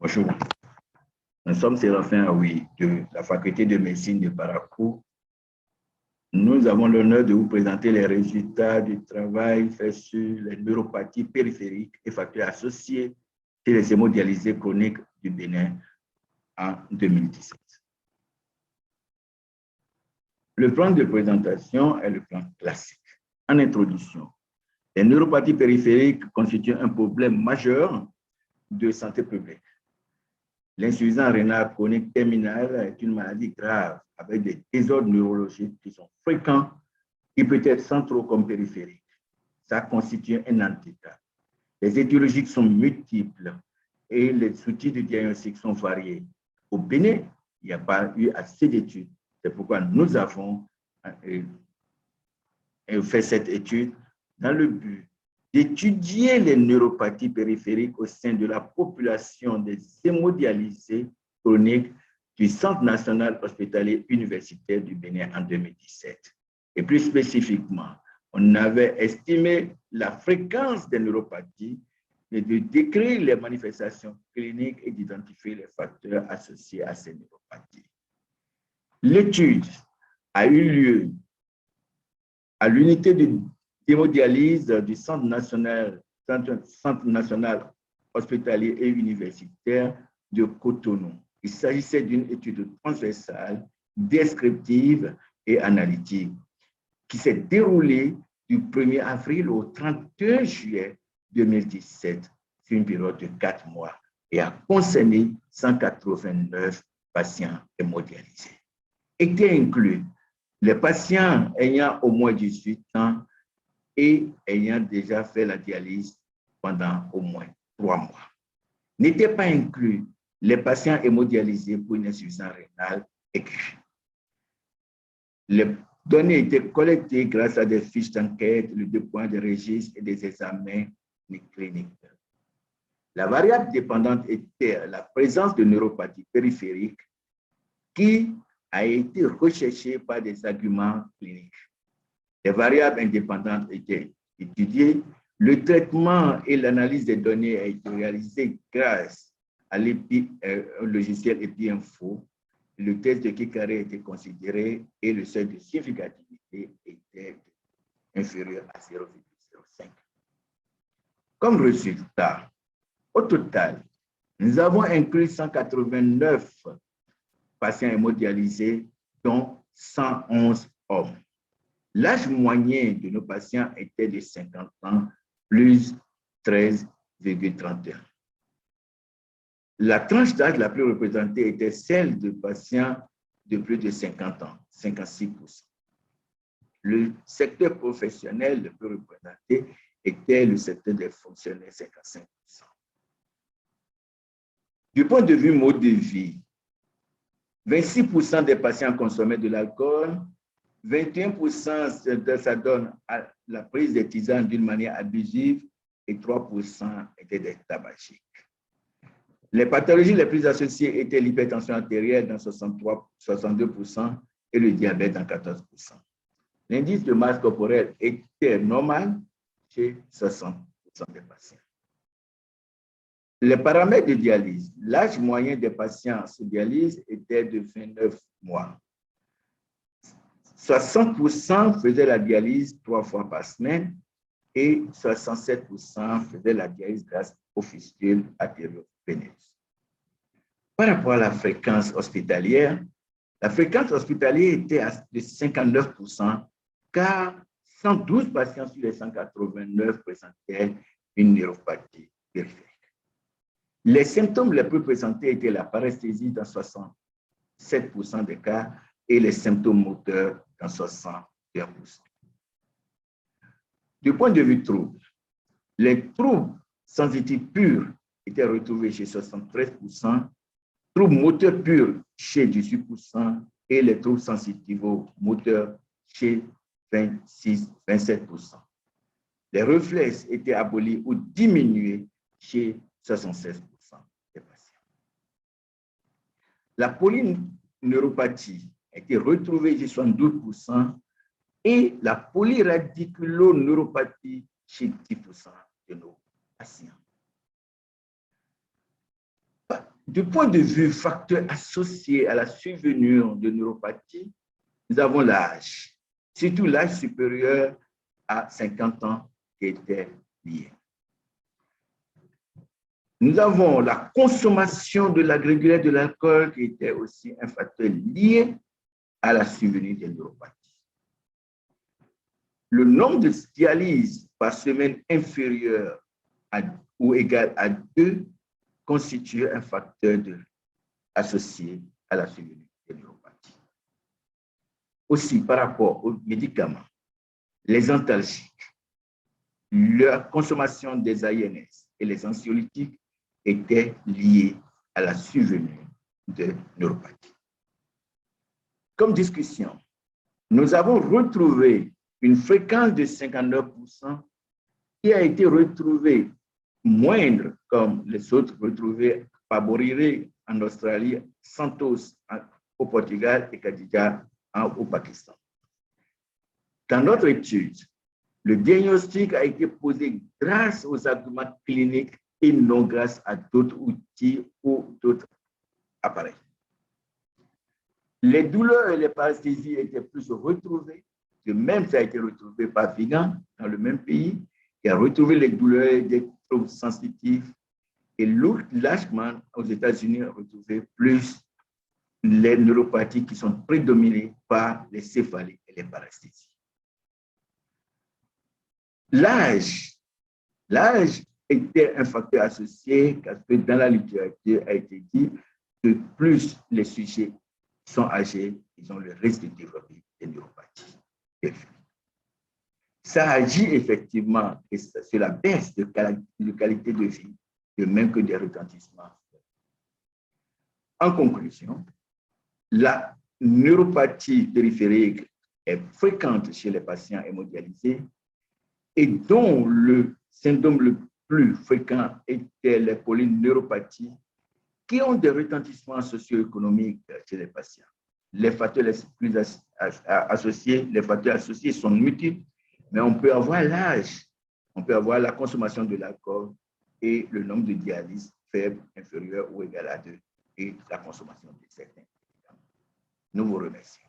Bonjour, nous sommes Séraphin Aoui de la faculté de médecine de Parakou. Nous avons l'honneur de vous présenter les résultats du travail fait sur les neuropathies périphériques et facteurs associés chez les hémodialysés chroniques du Bénin en 2017. Le plan de présentation est le plan classique. En introduction, les neuropathies périphériques constituent un problème majeur de santé publique. L'insuffisance rénale chronique terminale est une maladie grave avec des désordres neurologiques qui sont fréquents, qui peut être centraux comme périphériques. Ça constitue un handicap. Les étiologies sont multiples et les outils de diagnostic sont variés. Au Bénin, il n'y a pas eu assez d'études. C'est pourquoi nous avons fait cette étude dans le but d'étudier les neuropathies périphériques au sein de la population des hémodialysés chroniques du Centre national hospitalier universitaire du Bénin en 2017. Et plus spécifiquement, on avait estimé la fréquence des neuropathies et de décrire les manifestations cliniques et d'identifier les facteurs associés à ces neuropathies. L'étude a eu lieu à l'unité de d'hémodialyse du Centre national hospitalier et universitaire de Cotonou. Il s'agissait d'une étude transversale, descriptive et analytique qui s'est déroulée du 1er avril au 31 juillet 2017 sur une période de 4 mois et a concerné 189 patients hémodialysés. Étaient inclus les patients ayant au moins 18 ans et ayant déjà fait la dialyse pendant au moins 3 mois. N'étaient pas inclus les patients hémodialysés pour une insuffisance rénale aiguë. Les données étaient collectées grâce à des fiches d'enquête, le déploiement des registres et des examens cliniques. La variable dépendante était la présence de neuropathie périphérique qui a été recherchée par des arguments cliniques. Les variables indépendantes étaient étudiées. Le traitement et l'analyse des données a été réalisé grâce à logiciel EpiInfo. Le test de Kikaré était considéré et le seuil de significativité était inférieur à 0,05. Comme résultat, au total, nous avons inclus 189 patients hémodialysés, dont 111 hommes. L'âge moyen de nos patients était de 50 ans, plus 13,31. La tranche d'âge la plus représentée était celle de patients de plus de 50 ans, 56%. Le secteur professionnel le plus représenté était le secteur des fonctionnaires, 55%. Du point de vue mode de vie, 26% des patients consommaient de l'alcool, 21% ça donne à la prise des tisanes d'une manière abusive et 3% étaient des tabagiques. Les pathologies les plus associées étaient l'hypertension artérielle dans 62% et le diabète dans 14%. L'indice de masse corporelle était normal chez 60% des patients. Les paramètres de dialyse, l'âge moyen des patients sous dialyse était de 29 mois. 60% faisaient la dialyse 3 fois par semaine et 67% faisaient la dialyse grâce au fistule artério-veineuse. Par rapport à la fréquence hospitalière, la fréquence hospitalière était de 59%, car 112 patients sur les 189 présentaient une neuropathie périphérique. Les symptômes les plus présentés étaient la paresthésie dans 67% des cas et les symptômes moteurs dans 61%. Du point de vue troubles, les troubles sensitifs purs étaient retrouvés chez 73%, troubles moteurs purs chez 18% et les troubles sensitivo-moteurs chez 27%. Les réflexes étaient abolis ou diminués chez 76% des patients. La polyneuropathie a été retrouvée chez 72% et la polyradiculoneuropathie chez 10% de nos patients. Du point de vue facteur associé à la survenue de neuropathie, nous avons l'âge, surtout l'âge supérieur à 50 ans qui était lié. Nous avons la consommation de l'agrégat de l'alcool qui était aussi un facteur lié à la survenue des neuropathies. Le nombre de dialyses par semaine inférieur ou égal à 2 constitue un facteur associé à la survenue des neuropathies. Aussi, par rapport aux médicaments, les antalgiques, la consommation des AINS et les anxiolytiques étaient liés à la survenue de neuropathie. Comme discussion, nous avons retrouvé une fréquence de 59% qui a été retrouvée moindre, comme les autres retrouvés par Boriré en Australie, Santos au Portugal et Khadija au Pakistan. Dans notre étude, le diagnostic a été posé grâce aux arguments cliniques et non grâce à d'autres outils ou d'autres appareils. Les douleurs et les paresthésies étaient plus retrouvées. De même, ça a été retrouvé par Vigan dans le même pays, qui a retrouvé les douleurs et des troubles sensitifs. Et Lachman, aux États-Unis, a retrouvé plus les neuropathies qui sont prédominées par les céphalées et les paresthésies. L'âge était un facteur associé, parce que dans la littérature a été dit que plus les sujets sont âgés, ils ont le risque de développer des neuropathies. Ça agit effectivement sur la baisse de qualité de vie, de même que des retentissements. En conclusion, la neuropathie périphérique est fréquente chez les patients hémodialysés et dont le symptôme le plus fréquent était les polyneuropathies qui ont des retentissements socio-économiques chez les patients. Les facteurs les plus associés, les facteurs associés sont multiples, mais on peut avoir l'âge, on peut avoir la consommation de l'alcool et le nombre de dialyses faible, inférieur ou égal à 2 et la consommation de certains médicaments. Nous vous remercions.